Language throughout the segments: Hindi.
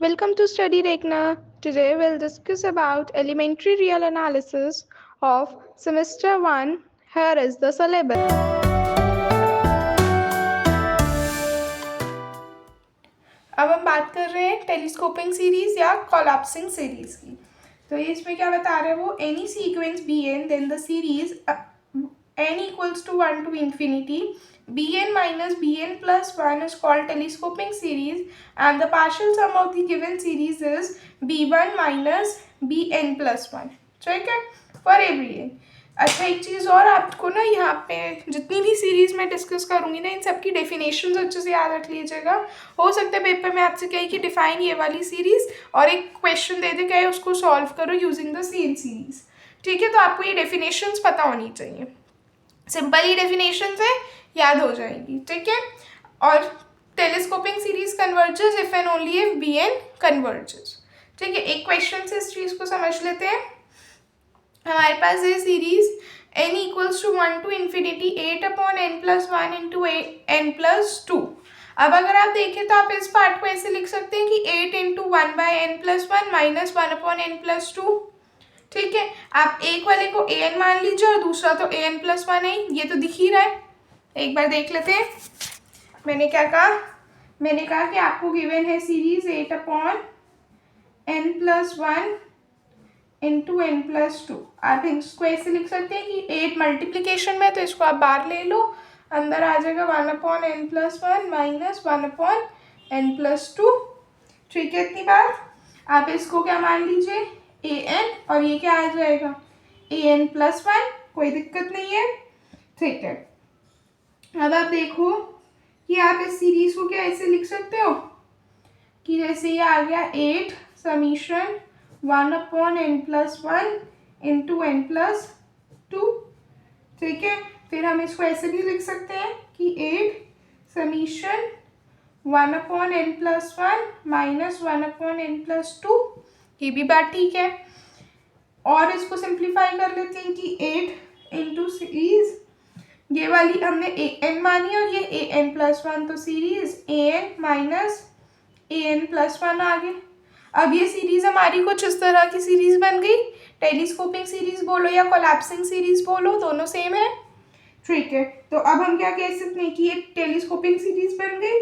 Welcome to Study Rekna. Today we'll discuss about elementary real analysis of semester 1. Here is the syllabus. अब हम बात कर रहे हैं टेलीस्कोपिंग सीरीज या कोलैप्सिंग सीरीज की। तो ये इसमें क्या बता रहे हैं वो, any sequence bn then the series n equals to 1 to infinity bn minus bn plus 1 is called telescoping series and the partial sum of the given series is b1 minus bn plus 1. ठीक है, for every n. अच्छा, एक चीज़ और आपको ना यहाँ पे जितनी भी सीरीज में डिस्कस करूँगी ना, इन सब की डेफिनेशंस अच्छे से याद रख लीजिएगा। हो सकता है पेपर में आपसे कहे कि डिफाइन ये वाली सीरीज और एक क्वेश्चन दे दे कहे उसको सॉल्व करो यूजिंग द सेम सीरीज। ठीक है, तो आपको ये डेफिनेशंस पता होनी चाहिए। सिंपल ही डेफिनेशन से याद हो जाएगी। ठीक है, और telescoping series converges if and only if b n converges. ठीक है, एक क्वेश्चन से इस चीज को समझ लेते हैं। हमारे पास है series n equals to 1 to infinity 8/n+1 into n+2। अब अगर आप देखें तो आप इस पार्ट को ऐसे लिख सकते हैं कि 8 इंटू 1/n+1 माइनस 1/n+2। ठीक है, आप एक वाले को an मान लीजिए और दूसरा तो an+1 है, ये तो दिख ही रहा है। एक बार देख लेते हैं मैंने क्या कहा। मैंने कहा कि आपको गिवन है सीरीज 8/n+1 इंटू n+2। आप इसको ऐसे लिख सकते हैं कि 8 मल्टीप्लीकेशन में, तो इसको आप बाहर ले लो, अंदर आ जाएगा 1/n+1 माइनस 1/n+2। ठीक है, इतनी बार आप इसको क्या मान लीजिए an और ये क्या आ जाएगा an+1, कोई दिक्कत नहीं है। ठीक है, अब आप देखो कि आप इस सीरीज को क्या ऐसे लिख सकते हो कि जैसे ये आ गया 8 समीशन 1/n+1 इंटू n+2। ठीक है, फिर हम इसको ऐसे भी लिख सकते हैं कि 8 समीशन 1/n+1 माइनस 1/n+2। ये भी बात ठीक है। और इसको सिंप्लीफाई कर लेते हैं कि 8 इंटू सीरीज, ये वाली हमने an मानी और ये an+1, तो सीरीज an माइनस an+1 आ गए। अब ये सीरीज हमारी कुछ इस तरह की सीरीज बन गई। टेलीस्कोपिंग सीरीज बोलो या कोलैप्सिंग सीरीज बोलो, दोनों सेम है। ठीक है, तो अब हम क्या कह सकते हैं कि ये टेलीस्कोपिंग सीरीज बन गई।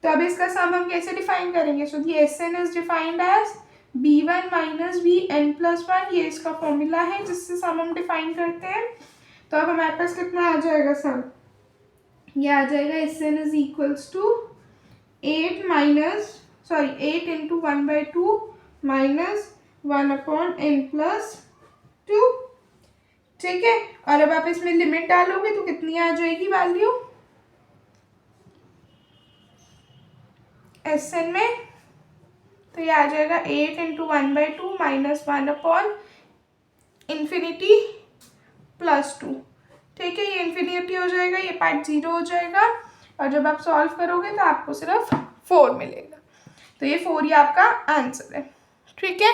तो अब इसका सम हम कैसे डिफाइन करेंगे? So the S N is defined as b1 minus bn+1। ये इसका फॉर्मूला है जिससे सम हम डिफाइन करते हैं। तो अब हमारे पास कितना आ जाएगा सम? ये आ जाएगा S N is equals to 8 into 1/2 minus 1/n+2। ठीक है, और अब आप इसमें लिमिट डालोगे तो कितनी आ जाएगी वैल्यू एस एन में? तो ये आ जाएगा 8 इंटू 1/2 माइनस 1/∞+2। ठीक है, ये इन्फिनिटी हो जाएगा, ये पार्ट 0 हो जाएगा और जब आप सॉल्व करोगे तो आपको सिर्फ 4 मिलेगा। तो ये 4 ही आपका आंसर है। ठीक है,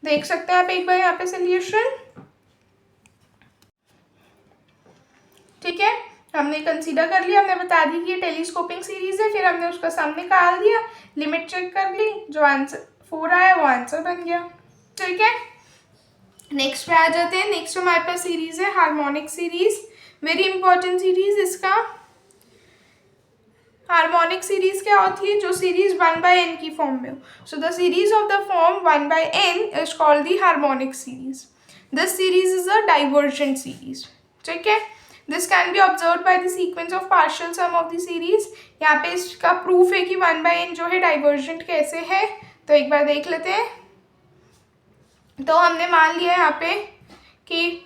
देख सकते हैं आप एक बार यहाँ पे सोल्यूशन। ठीक है, हमने कंसीडर कर लिया, हमने बता दी कि ये टेलीस्कोपिंग सीरीज है, फिर हमने उसका सम निकाल दिया, लिमिट चेक कर ली, जो आंसर 4 आया वो आंसर बन गया। ठीक है, नेक्स्ट पे आ जाते हैं। नेक्स्ट हमारे पास सीरीज है harmonic series, very important series. इसका हार्मोनिक सीरीज क्या होती है? जो सीरीज 1/n की फॉर्म में हो। So the series of the form 1/n is called the harmonic series. This series is a divergent series. ठीक है, this can be observe by the sequence of partial sum of the series. यहाँ पे इसका प्रूफ है कि 1/n जो है डाइवर्जेंट कैसे है, तो एक बार देख लेते हैं। तो हमने मान लिया यहाँ पे कि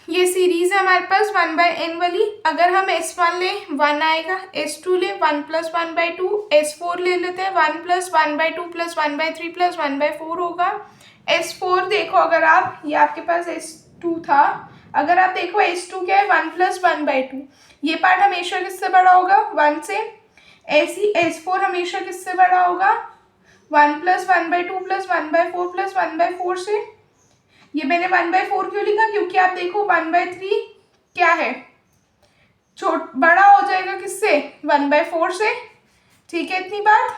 ये सीरीज है हमारे पास 1/n वाली। अगर हम S1 ले 1 आएगा, S2 ले 1 + 1/2, S4 ले लेते हैं 1 + 1/2 + 1/3 + 1/4 होगा। S4 देखो, अगर आप, ये आपके पास S2 था, अगर आप देखो S2 क्या है 1 + 1/2, ये पार्ट हमेशा किससे बड़ा होगा 1 से। ऐसी S4 हमेशा किससे बड़ा होगा 1 + 1/2 + 1/4 + 1/4 से। ये मैंने 1/4 क्यों लिखा? क्योंकि आप देखो 1/3 क्या है, बड़ा हो जाएगा किससे 1/4 से। ठीक है, इतनी बात।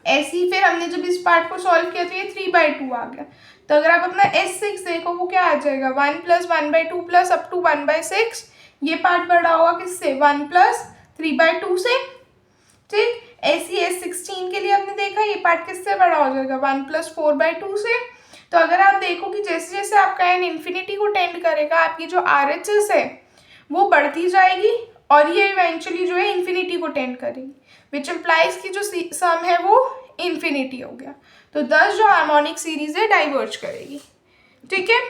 ऐसे ही फिर हमने जब इस पार्ट को सॉल्व किया तो ये 3/2 आ गया। तो अगर आप अपना S6 देखो वो क्या आ जाएगा, 1 + 1/2 प्लस अप टू 1/6। ये पार्ट बड़ा होगा किससे, 1 + 3/2 से। ठीक, ऐसी S16 के लिए आपने देखा ये पार्ट किससे बड़ा हो जाएगा, 1 + 4/2 से। तो अगर आप देखो कि जैसे जैसे आपका n इन्फिनिटी को टेंड करेगा, आपकी जो RHS है वो बढ़ती जाएगी और ये इवेंचुअली जो है इन्फिनिटी को टेंड करेगी, विच इम्प्लाइज की जो सम है वो इन्फिनिटी हो गया। तो 10 जो हार्मोनिक सीरीज है डाइवर्ज करेगी। ठीक है,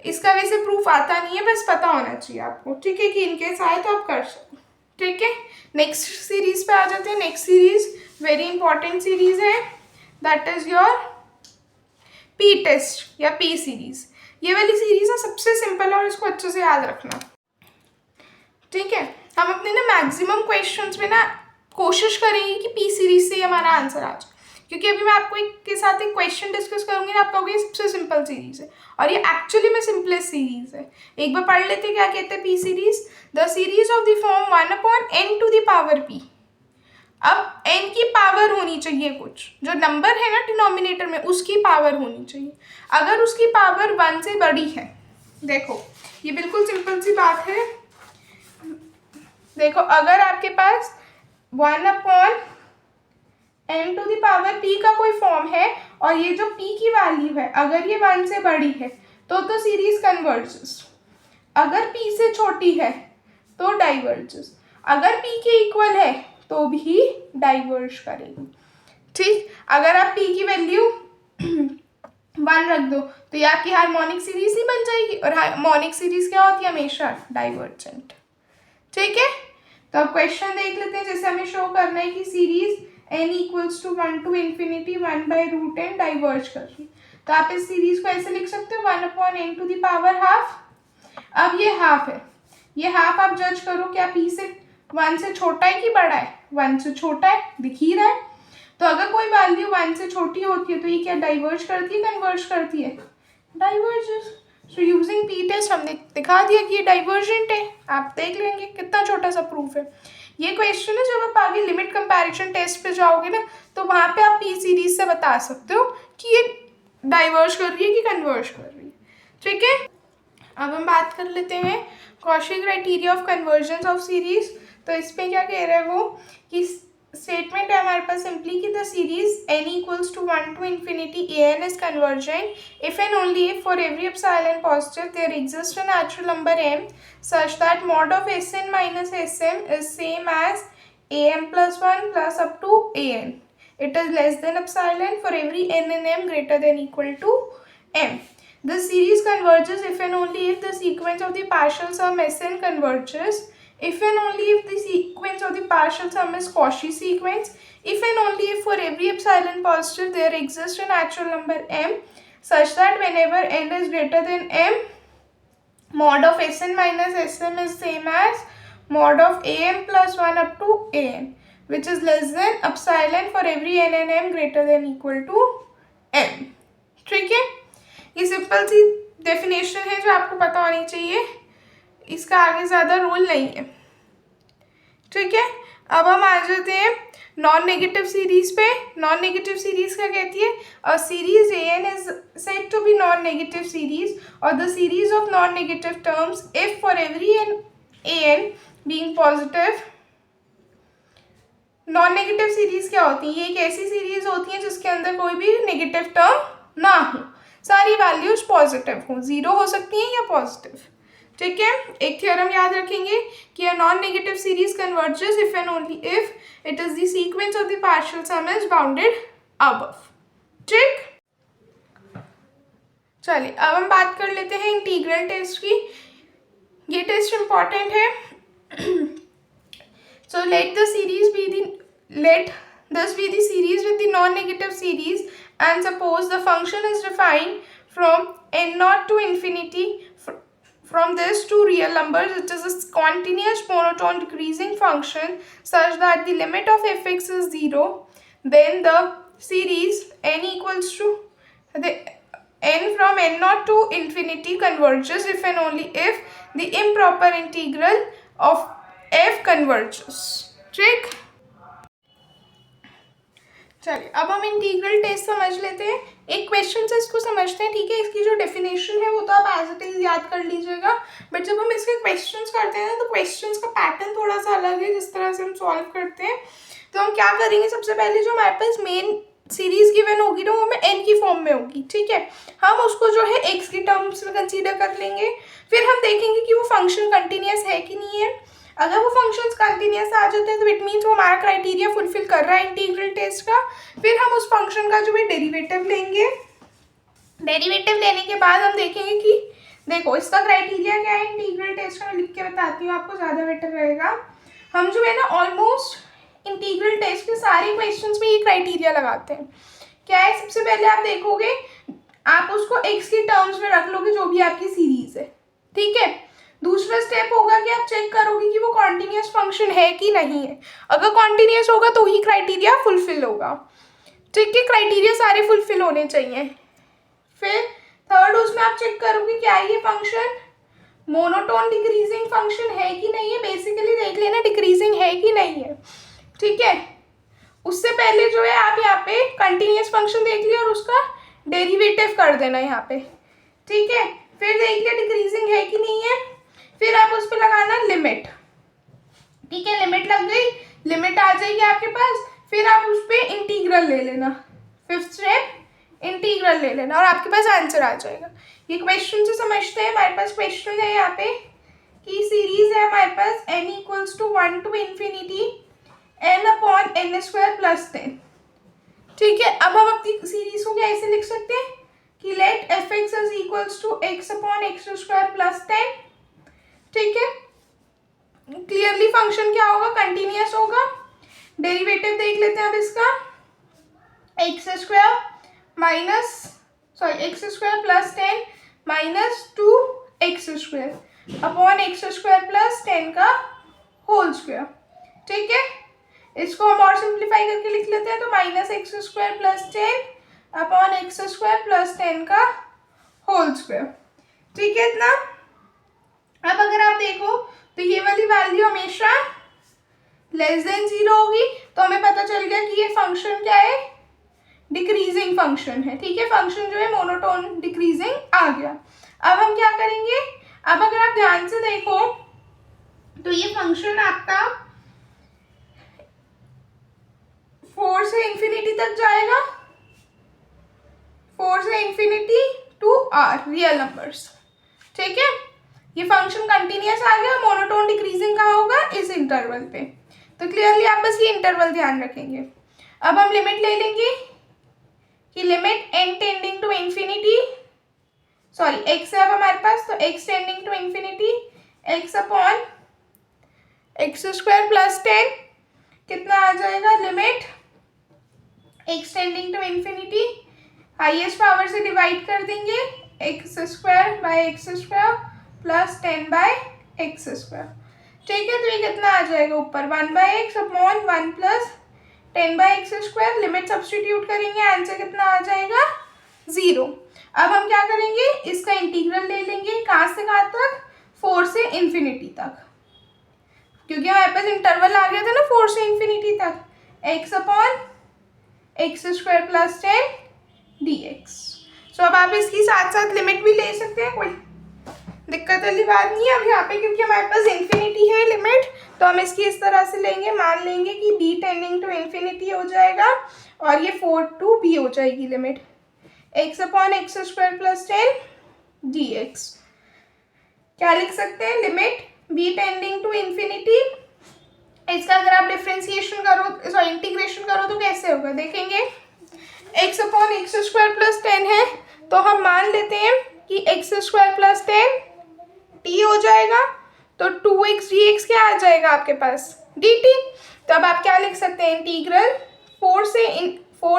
इसका वैसे प्रूफ आता नहीं है, बस पता होना चाहिए आपको। ठीक है, कि इनकेस आए तो आप कर सकते। ठीक है, नेक्स्ट सीरीज पे आ जाते हैं। Next series very important series है, that is your P test या पी सीरीज। ये वाली सीरीज ना सबसे सिंपल है और इसको अच्छे से याद रखना। ठीक है, हम अपने ना मैक्सिमम क्वेश्चंस में ना कोशिश करेंगे कि पी सीरीज से हमारा आंसर आ जाए, क्योंकि अभी मैं आपको एक के साथ एक क्वेश्चन डिस्कस करूंगी ना, आप कहोगे ये सबसे सिंपल सीरीज है, और ये एक्चुअली में सिंपलेस्ट सीरीज है। एक बार पढ़ लेते क्या कहते हैं P series. The series of the form 1/n⁻p। अब n की पावर होनी चाहिए, कुछ जो नंबर है ना डिनोमिनेटर में उसकी पावर होनी चाहिए। अगर उसकी पावर 1 से बड़ी है, देखो ये बिल्कुल सिंपल सी बात है। देखो अगर आपके पास 1/n⁻p का कोई फॉर्म है और ये जो p की वैल्यू है अगर ये 1 से बड़ी है तो सीरीज कन्वर्जेस। अगर p से छोटी है तो डाइवर्जेस। अगर p के इक्वल है तो भी डाइवर्ज करेगी। ठीक, अगर आप p की वैल्यू 1 रख दो तो ये आपकी हार्मोनिक सीरीज ही बन जाएगी, और हार्मोनिक सीरीज क्या होती है, हमेशा डाइवर्जेंट। ठीक है, तो अब क्वेश्चन देख लेते हैं। जैसे हमें शो करना है कि series n = 1 to infinity 1/√n diverge कर रही, तो आप इस सीरीज को ऐसे लिख सकते हो 1/n⁻²। अब ये हाफ है, ये हाफ आप जज करो क्या p से 1 से छोटा है कि बड़ा है, 1 से छोटा है, दिख ही रहा है। तो अगर कोई वैल्यू 1 से छोटी होती है तो ये क्या डाइवर्ज करती है, कन्वर्ज करती है, diverges. So using P test हमने दिखा दिया कि ये डाइवर्जेंट है। आप देख लेंगे कितना छोटा सा प्रूफ है। ये क्वेश्चन है जब आप आगे लिमिट कंपैरिजन टेस्ट पे जाओगे ना, तो वहाँ पे आप पी सीरीज से बता सकते हो कि ये डाइवर्ज कर रही है कि कन्वर्ज कर रही है। ठीक है, अब हम बात कर लेते हैं Cauchy criteria of convergence of series. तो इसमें क्या कह रहा है वो कि स्टेटमेंट है हमारे पास सिंपली कि the series n = 1 to infinity an is convergent if and only if for every epsilon positive there exists a natural number m such that mod of Sn minus Sm is same as am plus 1 plus up to an. It is less than epsilon for every n and m greater than equal to m. The series converges if and only if the sequence of the partial sum Sn converges. If and only if the sequence of the partial sum is Cauchy sequence. If and only if for every epsilon positive there exists a natural number m such that whenever n is greater than m, mod of Sn minus Sm is same as mod of am plus 1 up to an, which is less than epsilon for every n and m greater than equal to m. ठीक है, ये सिंपल सी डेफिनेशन है जो आपको पता होनी चाहिए, इसका आगे ज़्यादा रूल नहीं है। ठीक है, अब हम आ जाते हैं नॉन नेगेटिव सीरीज पे। नॉन नेगेटिव सीरीज क्या कहती है, a series an is said to be non negative series or the series of non negative terms if for every an being positive। Non negative series क्या होती है, ये एक ऐसी सीरीज होती है जिसके अंदर कोई भी नेगेटिव टर्म ना हो, सारी वैल्यूज पॉजिटिव हो, 0 हो सकती हैं या पॉजिटिव। ठीक है, एक थ्योरम याद रखेंगे कि non negative series converges if and only if it is the sequence of the partial some is bounded above. ठीक, चलिए अब हम बात कर लेते हैं इंटीग्रल टेस्ट की। ये टेस्ट इंपॉर्टेंट है। So let this be the series with the non-negative series and suppose the function is defined from n0 to infinity. From this to real numbers, it is a continuous monotone decreasing function such that the limit of fx is 0. Then the series n equals to the n from n0 to infinity converges if and only if the improper integral of f converges. ठीक, चलिए अब हम इंटीग्रल टेस्ट समझ लेते हैं। एक क्वेश्चन से इसको समझते हैं, ठीक है। इसकी जो डेफिनेशन है वो तो आप एज इट इज याद कर लीजिएगा, बट जब हम इसके क्वेश्चंस करते हैं तो क्वेश्चंस का पैटर्न थोड़ा सा अलग है जिस तरह से हम सॉल्व करते हैं। तो हम क्या करेंगे, सबसे पहले जो हमारे पास मेन सीरीज गिवन होगी ना वो हमें एन की फॉर्म में होगी, ठीक है। हम उसको जो है एक्स की टर्म्स में कंसीडर कर लेंगे। फिर हम देखेंगे कि वो फंक्शन कंटिन्यूस है कि नहीं है। अगर वो फंक्शंस कंटिन्यूस आ जाते हैं तो इट मीन्स वो हमारा क्राइटेरिया फुलफिल कर रहा है इंटीग्रल टेस्ट का। फिर हम उस फंक्शन का जो है डेरिवेटिव लेंगे। डेरिवेटिव लेने के बाद हम देखेंगे कि देखो इसका क्राइटेरिया क्या है इंटीग्रल टेस्ट का, मैं लिख के बताती हूँ आपको ज़्यादा बेटर रहेगा। हम जो है ना ऑलमोस्ट इंटीग्रल टेस्ट के सारे क्वेश्चंस में ये क्राइटेरिया लगाते हैं। क्या है, सबसे पहले आप देखोगे आप उसको एक्स की टर्म्स में रख लोगे जो भी आपकी सीरीज है, ठीक है। दूसरा स्टेप होगा कि आप चेक करोगे कि वो कॉन्टिन्यूस फंक्शन है कि नहीं है। अगर कॉन्टिन्यूस होगा तो ही क्राइटेरिया फुलफिल होगा, ठीक है। क्राइटेरिया सारे फुलफिल होने चाहिए। फिर थर्ड उसमें आप चेक करोगे क्या ये फंक्शन मोनोटोन डिक्रीजिंग फंक्शन है कि नहीं है। बेसिकली देख लेना डिक्रीजिंग है कि नहीं है, ठीक है। उससे पहले जो है आप यहाँ पे कंटिन्यूस फंक्शन देख लिया और उसका डेरिवेटिव कर देना यहाँ पे, ठीक है। फिर देख लिया डिक्रीजिंग है कि नहीं है। फिर आप उस पर लगाना लिमिट, ठीक है। लिमिट लग गई, लिमिट आ जाएगी आपके पास। फिर आप उस पर इंटीग्रल ले लेना, फिफ्थ स्टेप इंटीग्रल ले लेना और आपके पास आंसर आ जाएगा। ये क्वेश्चन से समझते हैं। हमारे पास क्वेश्चन है यहाँ पे कि सीरीज है हमारे पास n equals to 1 to infinity n upon n square plus 10, ठीक है। अब हम अपनी सीरीज को क्या ऐसे लिख सकते हैं कि let f x is equals to x upon x square plus 10, ठीक है। क्लियरली फंक्शन क्या होगा, कंटिन्यूस होगा। डेरिवेटिव देख लेते हैं अब इसका, x square plus 10 minus 2 x square upon x square plus 10 का होल स्क्वायर, ठीक है। इसको हम और सिंप्लीफाई करके लिख लेते हैं तो minus x square plus 10 upon x square plus 10 का होल स्क्वायर, ठीक है इतना। अब अगर आप देखो तो ये वाली वैल्यू हमेशा लेस देन 0 होगी, तो हमें पता चल गया कि ये फंक्शन क्या है, डिक्रीजिंग फंक्शन है, ठीक है। फंक्शन जो है मोनोटोन डिक्रीजिंग आ गया। अब हम क्या करेंगे, अब अगर आप ध्यान से देखो तो ये फंक्शन आपका 4 से इंफिनिटी तक जाएगा, 4 से infinity to R real numbers, ठीक है। ये फंक्शन कंटिन्यूस आ गया, मोनोटोन डिक्रीजिंग कहाँ होगा, इस इंटरवल पे। तो क्लियरली आप बस ये इंटरवल ध्यान रखेंगे। अब हम लिमिट ले लेंगे कि limit n tending to infinity, sorry x है अब हमारे पास, तो x tending to infinity x upon x square plus 10 कितना आ जाएगा, limit x tending to infinity highest power से डिवाइड कर देंगे, x square by x square plus 10 by x square, ठीक है। तो ये कितना आ जाएगा ऊपर 1 by x upon 1 plus 10 by x square. Limit substitute करेंगे, आंसर कितना आ जाएगा 0। अब हम क्या करेंगे, इसका इंटीग्रल ले लेंगे, कहाँ से कहाँ तक, 4 से इंफिनिटी तक, क्योंकि हमारे पास इंटरवल आ गया था ना 4 से इंफिनिटी तक, x upon x square plus 10 dx। सो अब आप इसकी साथ साथ लिमिट भी ले सकते हैं, कोई दिक्कत वाली बात नहीं है। अब यहाँ पे क्योंकि हमारे पास इंफिनिटी है लिमिट, तो हम इसकी इस तरह से लेंगे, मान लेंगे कि b टेंडिंग टू इंफिनिटी हो जाएगा और ये 4 to b हो जाएगी limit x upon x square plus 10 dx। क्या लिख सकते हैं, limit b tending to infinity. इसका अगर आप डिफ्रेंसिएशन करो, सॉरी इंटीग्रेशन करो तो कैसे होगा देखेंगे। x upon x square plus 10 है, तो हम मान लेते हैं कि एक्स स्क्वायर प्लस 10 t हो जाएगा, तो 2x dx क्या आ जाएगा आपके पास, dt। तो अब आप क्या लिख सकते हैं, इंटीग्रल 4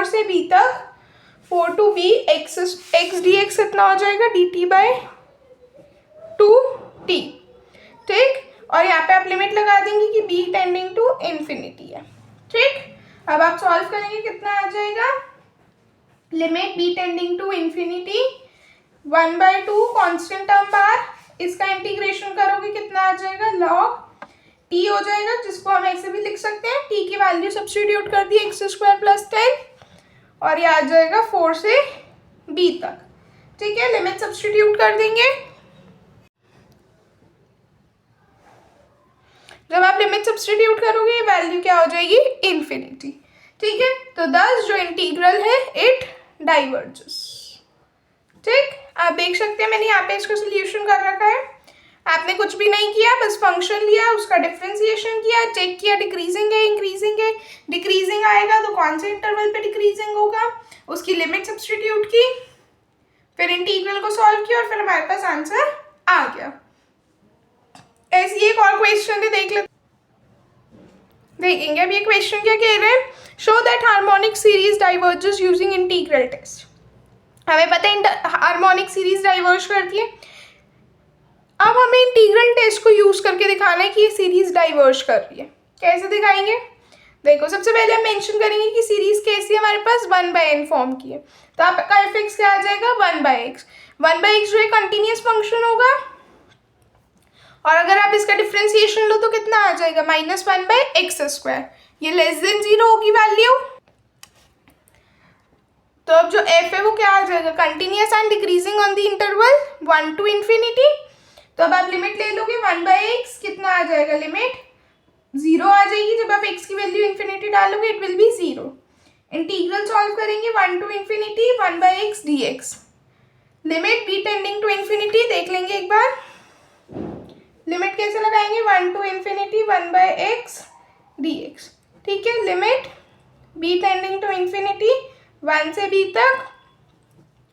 से b तक 4 to b x dx कितना हो जाएगा, dt बाय 2t, ठीक। और यहाँ पे आप लिमिट लगा देंगे कि b टेंडिंग टू इंफिनिटी है, ठीक। अब आप सॉल्व करेंगे, कितना आ जाएगा, limit b tending to infinity 1/2 constant term bar, इसका इंटीग्रेशन करोगे कितना आ जाएगा, log t हो जाएगा, जिसको हम ऐसे भी लिख सकते हैं, t की वैल्यू सब्स्टिट्यूट कर दी एक्स स्क्वायर प्लस 10 और ये आ जाएगा 4 से b तक। ठीक है, लिमिट सब्स्टिट्यूट कर देंगे। जब आप लिमिट सब्स्टिट्यूट करोगे वैल्यू क्या हो जाएगी, इन्फिनिटी। ठीक है, तो दस जो इंटीग्रल है इट डाइवर्जेस। ठीक, आप देख सकते हैं मैंने यहाँ पे इसका सोल्यूशन कर रखा है। आपने कुछ भी नहीं किया, बस फंक्शन लिया, उसका डिफरेंशिएशन किया, चेक किया डिक्रीजिंग है इंक्रीजिंग है। डिक्रीजिंग आएगा तो कौन से इंटरवल पे डिक्रीजिंग होगा, उसकी लिमिट सब्स्टिट्यूट की, फिर इंटीग्रल को सॉल्व किया और फिर हमारे पास आंसर आ गया। ऐसे एक और क्वेश्चन है, देखेंगे। अब ये क्वेश्चन क्या कह रहे हैं, show that harmonic series diverges using integral test. हमें पता है हार्मोनिक सीरीज डाइवर्ज करती है। अब हमें इंटीग्रल टेस्ट को यूज करके दिखाना है कि ये सीरीज डाइवर्ज कर रही है। कैसे दिखाएंगे, देखो सबसे पहले हम मेंशन करेंगे कि सीरीज कैसी है, हमारे पास 1/n फॉर्म की है, तो आपका एफ क्या आ जाएगा 1/x। 1/x जो है कंटिन्यूस फंक्शन होगा, और अगर आप इसका डिफरेंशिएशन लो तो कितना आ जाएगा -1/x²। ये लेस देन 0 होगी वैल्यू, तो अब जो f है वो क्या आ जाएगा, continuous and decreasing on the interval 1 to ∞। तो अब आप लिमिट ले लोगे 1/x, कितना आ जाएगा, लिमिट 0 आ जाएगी। जब आप x की वैल्यू इन्फिनिटी डालोगे it will be 0। Integral solve करेंगे 1 to ∞ 1/x dx। Limit b tending to infinity देख लेंगे एक बार, लिमिट कैसे लगाएंगे 1 to ∞ 1/x dx। ठीक है, limit b tending to infinity 1 से b तक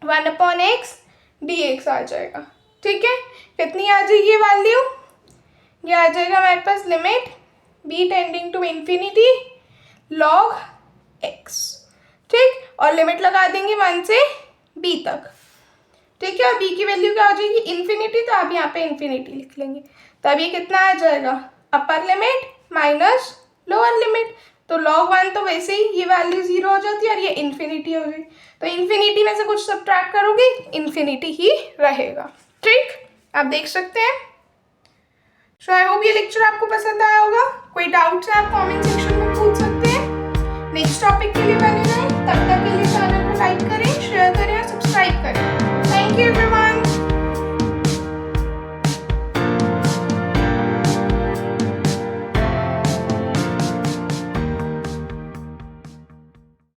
1/x dx आ जाएगा। ठीक है, कितनी आ जाएगी वैल्यू, ये आ जाएगा हमारे पास limit b tending to infinity log x। ठीक, और लिमिट लगा देंगे 1 से b तक। ठीक है, और b की वैल्यू क्या हो जाएगी, इन्फिनिटी, तो आप यहाँ पे इन्फिनिटी लिख लेंगे। तो अब ये कितना आ जाएगा, upper limit minus lower limit, तो log 1 तो वैसे ही ये वैल्यू 0 हो जाती है और ये इन्फिनिटी हो गई, तो इन्फिनिटी में से कुछ सब्ट्रैक्ट करोगे इन्फिनिटी ही रहेगा। ठीक, आप देख सकते हैं। सो आई होप ये लेक्चर आपको पसंद आया होगा। कोई डाउट्स है आप कमेंट सेक्शन में पूछ सकते हैं। नेक्स्ट टॉपिक के लिए बने रहें, तब तक के लिए चैनल को लाइक करें।